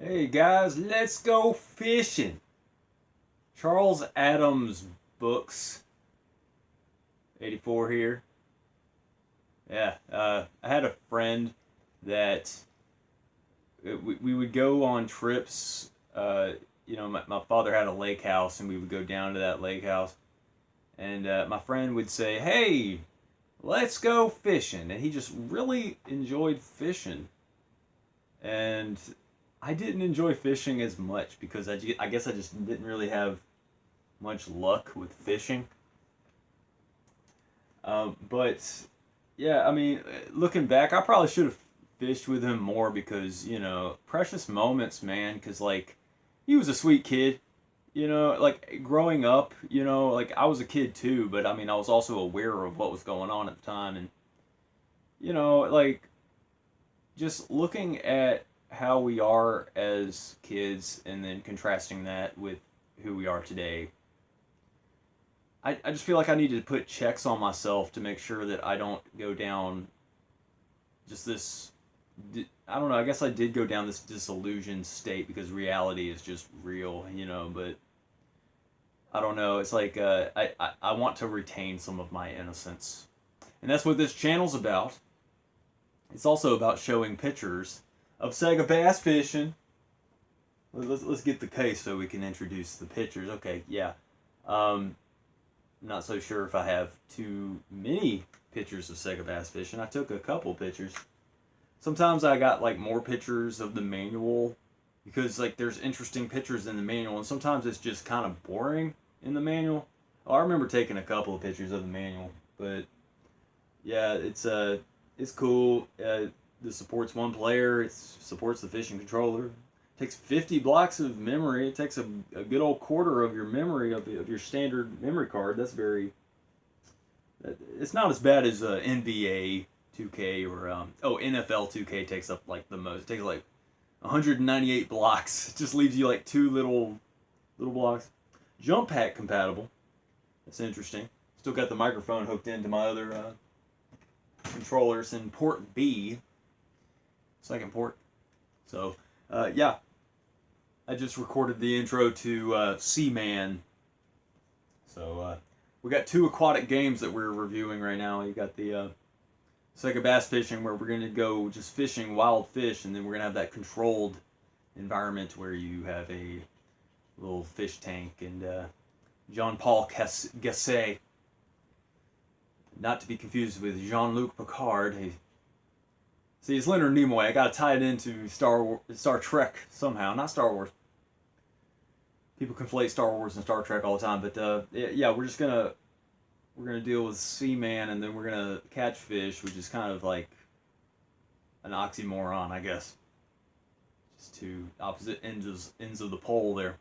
Hey guys, let's go fishing. Charles Adams Books, 84 here. Yeah, I had a friend that we would go on trips. My father had a lake house and we would go down to that lake house. And my friend would say, "Hey, let's go fishing." And he just really enjoyed fishing. And I didn't enjoy fishing as much because I guess I just didn't really have much luck with fishing. But yeah, I mean, looking back, I probably should have fished with him more because precious moments, man. Because like, he was a sweet kid. Like growing up, like I was a kid too, but I mean, I was also aware of what was going on at the time, and like just looking at how we are as kids and then contrasting that with who we are today. I just feel like I need to put checks on myself to make sure that I don't go down just this. I don't know. I guess I did go down this disillusioned state because reality is just real, But I don't know. It's like I want to retain some of my innocence, and that's what this channel's about. It's also about showing pictures of Sega bass fishing. Let's get the case so we can introduce the pictures. Okay, yeah. Not so sure if I have too many pictures of Sega bass fishing. I took a couple pictures. Sometimes I got like more pictures of the manual because like there's interesting pictures in the manual, and sometimes it's just kind of boring in the manual. Oh, I remember taking a couple of pictures of the manual, but yeah, it's cool. This supports one player. It supports the fishing controller. It takes 50 blocks of memory. It takes a good old quarter of your memory of your standard memory card. That's very. It's not as bad as NBA 2K or NFL 2K takes up like the most. It takes like 198 blocks. It just leaves you like two little blocks. Jump pack compatible. That's interesting. Still got the microphone hooked into my other controllers in port B, second port. So yeah, I just recorded the intro to Seaman. So we got two aquatic games that we're reviewing right now. You got the Sega Bass Fishing, where we're going to go just fishing wild fish, and then we're going to have that controlled environment where you have a little fish tank. And Jean-Paul Gasset, not to be confused with Jean-Luc Picard. See, it's Leonard Nimoy. I gotta tie it into Star Trek somehow, not Star Wars. People conflate Star Wars and Star Trek all the time, but yeah, we're gonna deal with Seaman, and then we're gonna catch fish, which is kind of like an oxymoron, I guess. Just two opposite ends of the pole there.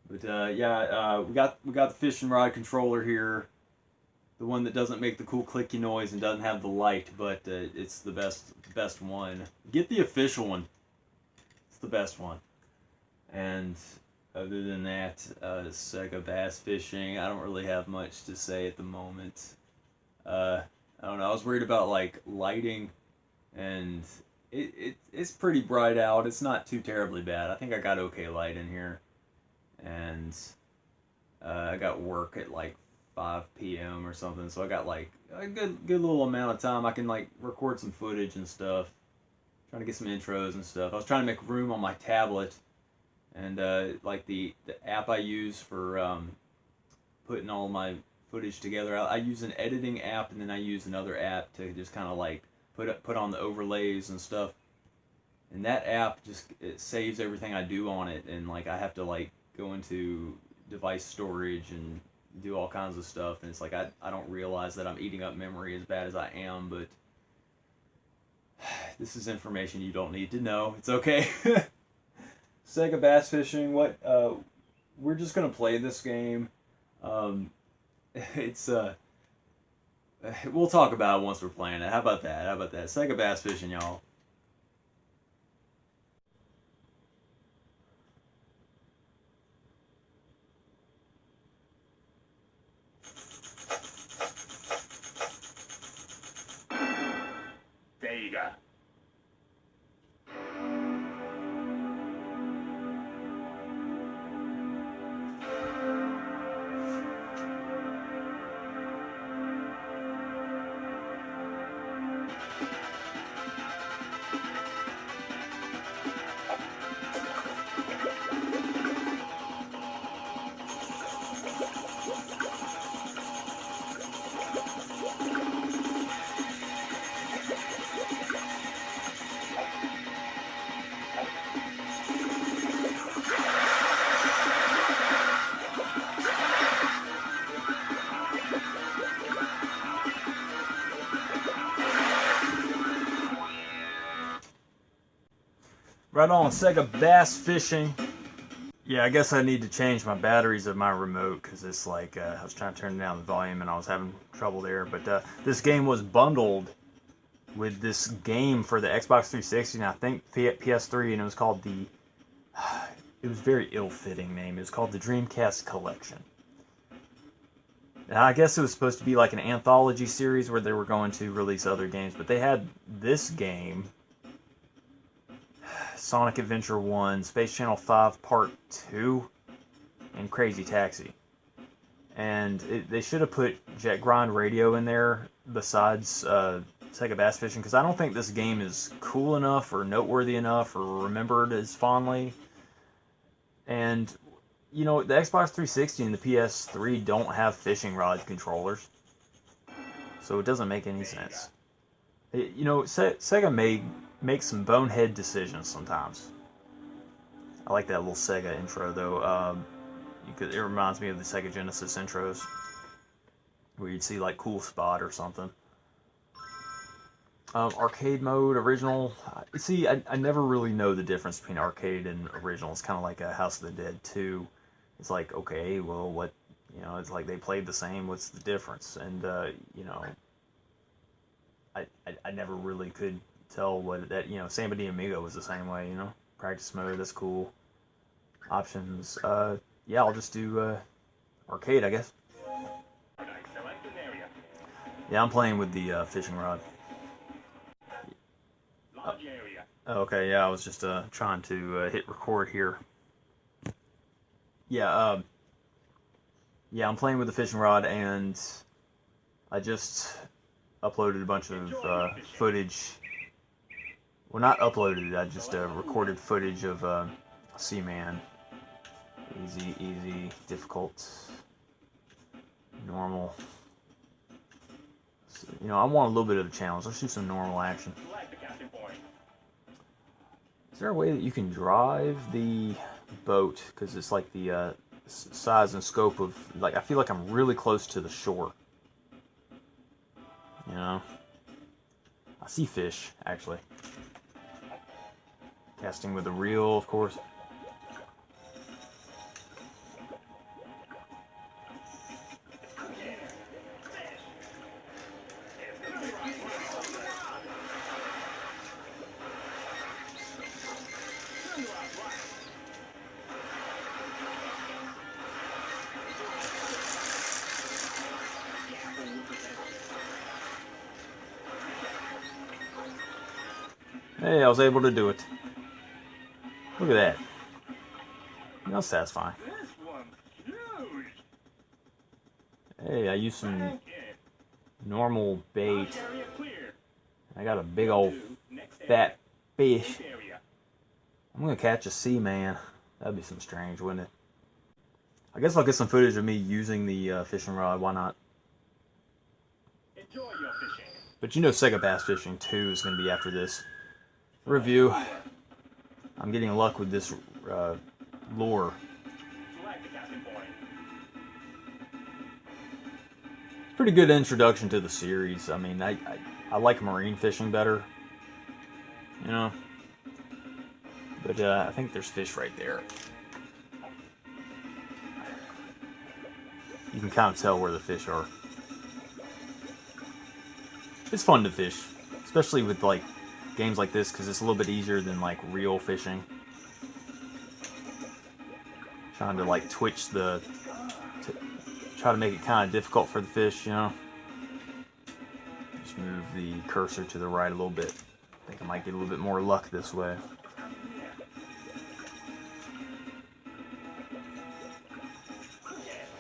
But yeah, we got the fishing rod controller here, the one that doesn't make the cool clicky noise and doesn't have the light, but it's the best one. Get the official one. It's the best one. And other than that, Sega Bass Fishing, I don't really have much to say at the moment. I don't know. I was worried about like lighting, and it's pretty bright out. It's not too terribly bad. I think I got okay light in here, and I got work at like 5 p.m. or something, so I got like a good little amount of time. I can like record some footage and stuff. Trying to get some intros and stuff. I was trying to make room on my tablet, and like the app I use for putting all my footage together. I use an editing app, and then I use another app to just kind of like put on the overlays and stuff. And that app just it saves everything I do on it, and like I have to like go into device storage and do all kinds of stuff, and it's like I don't realize that I'm eating up memory as bad as I am, but this is information you don't need to know. It's okay. Sega Bass Fishing, what we're just gonna play this game. It's we'll talk about it once we're playing it. How about that? How about that? Sega Bass Fishing, y'all. Sega. Right on, Sega Bass Fishing. Yeah, I guess I need to change my batteries of my remote because it's like I was trying to turn down the volume and I was having trouble there. But this game was bundled with this game for the Xbox 360 and I think PS3, and it was called the. It was a very ill-fitting name. It was called the Dreamcast Collection. And I guess it was supposed to be like an anthology series where they were going to release other games, but they had this game. Sonic Adventure 1, Space Channel 5 Part 2, and Crazy Taxi. And they should have put Jet Grind Radio in there besides Sega Bass Fishing, because I don't think this game is cool enough or noteworthy enough or remembered as fondly. And, you know, the Xbox 360 and the PS3 don't have fishing rod controllers, so it doesn't make any sense. You know, Sega make some bonehead decisions sometimes. I like that little Sega intro though. It reminds me of the Sega Genesis intros, where you'd see like Cool Spot or something. Arcade mode, original. See, I never really know the difference between arcade and original. It's kind of like a House of the Dead 2. It's like, okay, well, what, you know, it's like they played the same. What's the difference? And you know, I never really could tell what that, you know, Samba de Amigo was the same way, you know. Practice mode, that's cool. Options, yeah, I'll just do arcade, I guess. Yeah, I'm playing with the fishing rod. Okay, yeah, I was just trying to hit record here. Yeah, yeah, I'm playing with the fishing rod, and I just uploaded a bunch of footage. Well, not uploaded it, I just recorded footage of Seaman. Easy, easy, difficult, normal. So, you know, I want a little bit of a challenge. Let's do some normal action. Is there a way that you can drive the boat? Because it's like the size and scope of, like, I feel like I'm really close to the shore. You know? I see fish, actually. Casting with a reel, of course. Hey, I was able to do it. Look at that. That's satisfying. Hey, I used some normal bait. I got a big old fat fish. I'm gonna catch a Seaman. That'd be some strange, wouldn't it? I guess I'll get some footage of me using the fishing rod. Why not? But you know, Sega Bass Fishing 2 is gonna be after this review. I'm getting luck with this lure. Pretty good introduction to the series. I mean, I like marine fishing better, you know. But I think there's fish right there. You can kind of tell where the fish are. It's fun to fish, especially with like games like this, because it's a little bit easier than like real fishing. Trying to like twitch the, try to make it kind of difficult for the fish, you know. Just move the cursor to the right a little bit. I think I might get a little bit more luck this way.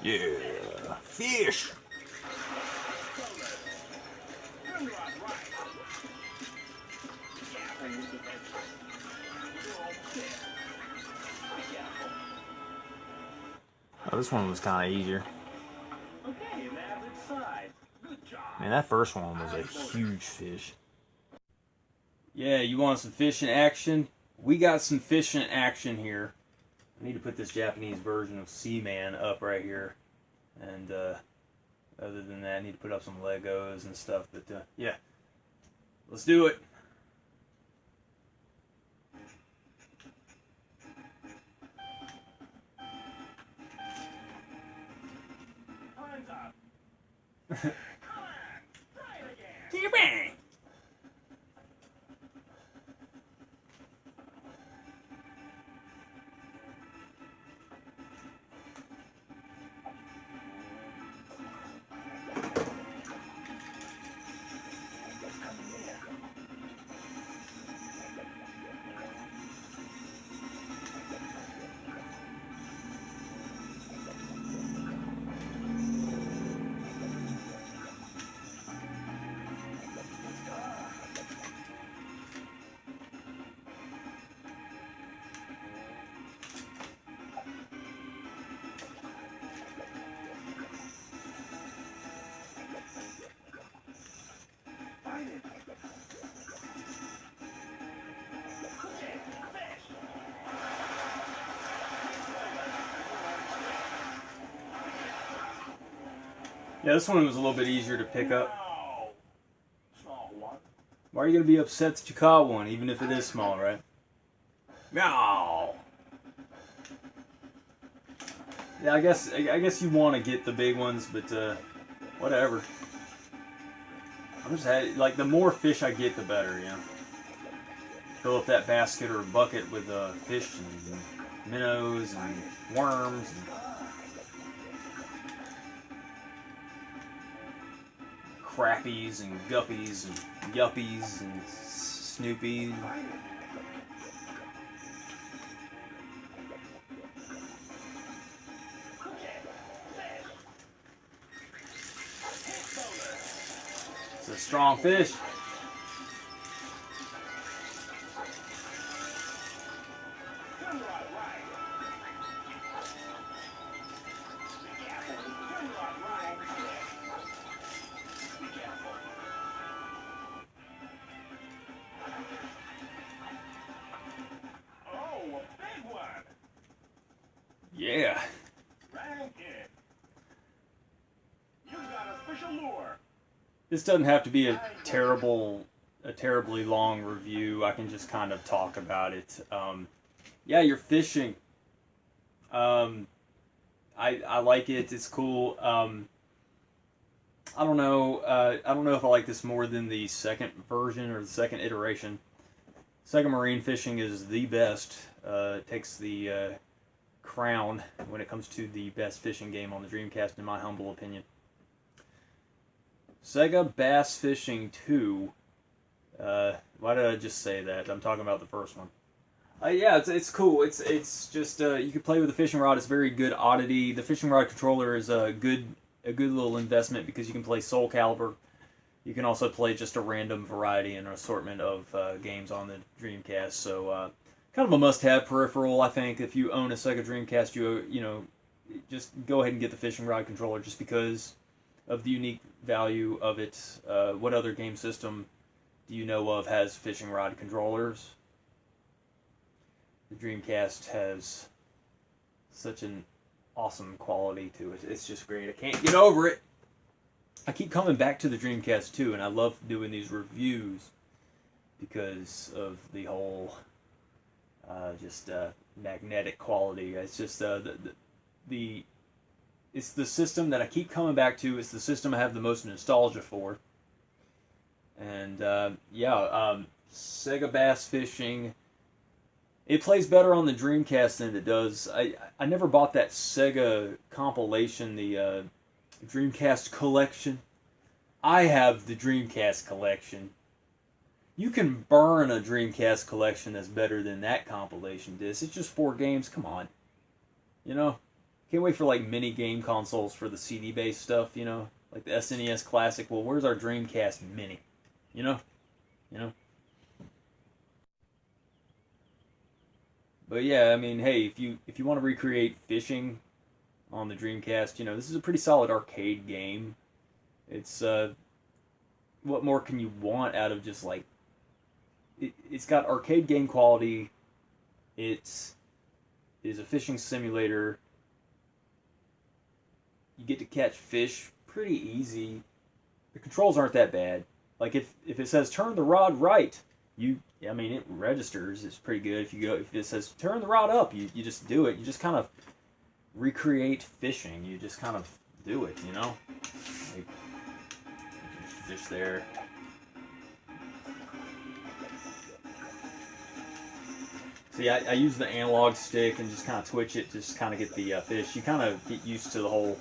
Yeah, fish! Oh, this one was kind of easier. Man, that first one was a huge fish. Yeah, you want some fishing action? We got some fishing action here. I need to put this Japanese version of Seaman up right here. And other than that, I need to put up some Legos and stuff. But yeah, let's do it. Yeah, this one was a little bit easier to pick up. Why are you gonna be upset that you caught one, even if it is small, right? Meow. Yeah, I guess you want to get the big ones, but whatever. I'm just like the more fish I get, the better, you know. Fill up that basket or bucket with fish and minnows and worms. And crappies and guppies and yuppies and snoopies. It's a strong fish. Yeah. This doesn't have to be a terribly long review. I can just kind of talk about it. Yeah, you're fishing. I like it. It's cool. I don't know. I don't know if I like this more than the second version or the second iteration. Sega Marine Fishing is the best. It takes the crown when it comes to the best fishing game on the Dreamcast, in my humble opinion. Sega Bass Fishing 2. Why did I just say that? I'm talking about the first one. Yeah, it's cool. It's just you can play with the fishing rod. It's a very good oddity. The fishing rod controller is a good little investment because you can play Soul Calibur. You can also play just a random variety and assortment of games on the Dreamcast. So kind of a must-have peripheral, I think. If you own a Sega Dreamcast, you know, just go ahead and get the fishing rod controller just because of the unique value of it. What other game system do you know of has fishing rod controllers? The Dreamcast has such an awesome quality to it. It's just great. I can't get over it. I keep coming back to the Dreamcast too, and I love doing these reviews because of the whole just magnetic quality. It's just it's the system that I keep coming back to. It's the system I have the most nostalgia for. And Sega Bass Fishing. It plays better on the Dreamcast than it does. I never bought that Sega compilation, the Dreamcast collection. I have the Dreamcast collection. You can burn a Dreamcast collection that's better than that compilation disc. It's just 4 games. Come on. You know? Can't wait for like mini game consoles for the CD-based stuff, you know? Like the SNES Classic. Well, where's our Dreamcast Mini? You know? You know? But yeah, I mean, hey, if you want to recreate fishing on the Dreamcast, you know, this is a pretty solid arcade game. It's what more can you want out of just like it's got arcade game quality. It is a fishing simulator. You get to catch fish pretty easy. The controls aren't that bad. Like if it says turn the rod right, I mean it registers. It's pretty good. If it says turn the rod up, you just do it. You just kind of recreate fishing. You just kind of do it, you know. Like, fish there. See, I use the analog stick and just kind of twitch it, just kind of get the fish. You kind of get used to the whole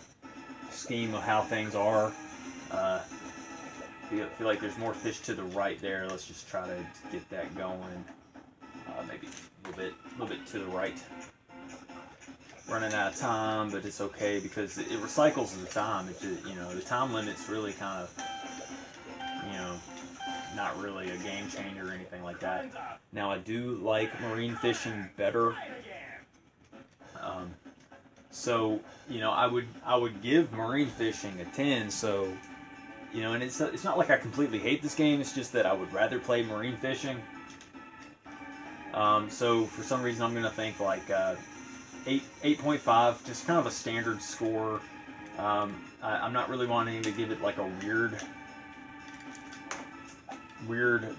scheme of how things are. Feel like there's more fish to the right there. Let's just try to get that going. Maybe a little bit to the right. Running out of time, but it's okay because it recycles the time. It just, the time limit's really kind of, not really a game changer or anything like that. Now I do like marine fishing better. So I would give marine fishing a 10. So and it's not like I completely hate this game. It's just that I would rather play marine fishing. So for some reason I'm gonna think like 8.5, just kind of a standard score. I'm not really wanting to give it like a weird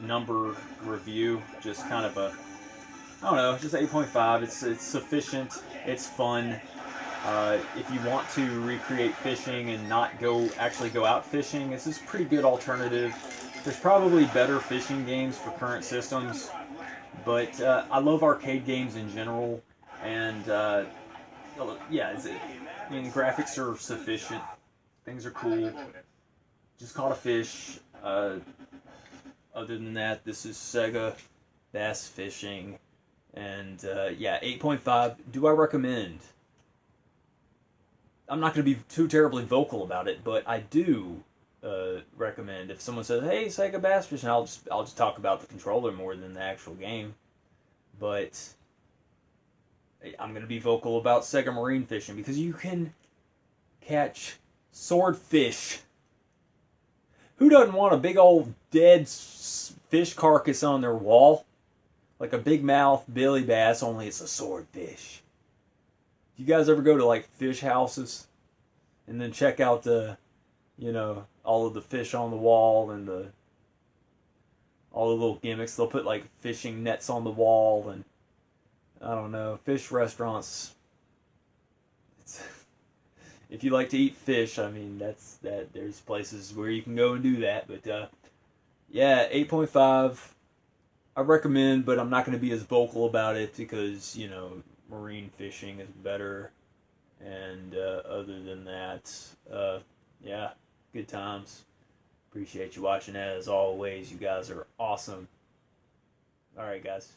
number review. Just kind of I don't know, just 8.5. It's sufficient. It's fun. If you want to recreate fishing and not actually go out fishing, this is a pretty good alternative. There's probably better fishing games for current systems, but I love arcade games in general, and yeah, graphics are sufficient. Things are cool. Just caught a fish. Other than that, this is Sega Bass Fishing, and yeah, 8.5. Do I recommend? I'm not going to be too terribly vocal about it, but I do recommend. If someone says, "Hey, Sega Bass Fishing," I'll just talk about the controller more than the actual game. But I'm going to be vocal about Sega Marine Fishing because you can catch swordfish. Who doesn't want a big old dead fish carcass on their wall? Like a big mouth billy bass, only it's a swordfish. You guys ever go to like fish houses and then check out the, all of the fish on the wall and all the little gimmicks? They'll put like fishing nets on the wall and I don't know, fish restaurants. If you like to eat fish, I mean, there's places where you can go and do that. But yeah, 8.5. I recommend, but I'm not going to be as vocal about it because, marine fishing is better. And other than that, yeah, good times. Appreciate you watching. As always, you guys are awesome. All right, guys.